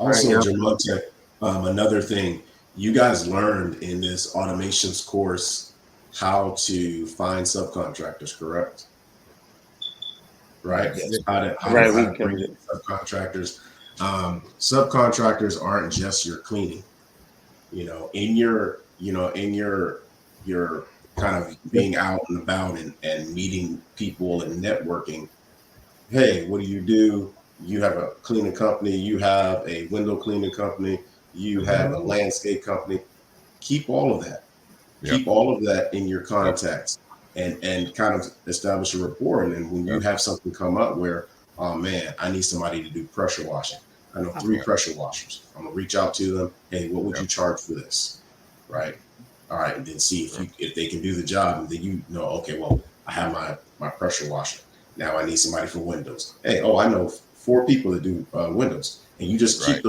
Also, Yep. Jamonte, another thing, you guys learned in this automations course how to find subcontractors, correct? Right? Yes. Right. How We to bring can. in subcontractors. Subcontractors aren't just your cleaning. In your kind of being out and about and meeting people and networking. Hey, what do? You have a cleaning company, you have a window cleaning company, you have a landscape company. Keep all of that. Yep. Keep all of that in your Yep. contacts and kind of establish a rapport. And then when you Yep. have something come up where, oh man, I need somebody to do pressure washing. I know 3 Yep. pressure washers. I'm gonna reach out to them. Hey, what would Yep. you charge for this? Right. All right. And then see if they can do the job. And then okay, well, I have my pressure washer. Now I need somebody for windows. Hey, I know 4 people that do windows. And you just Right. keep those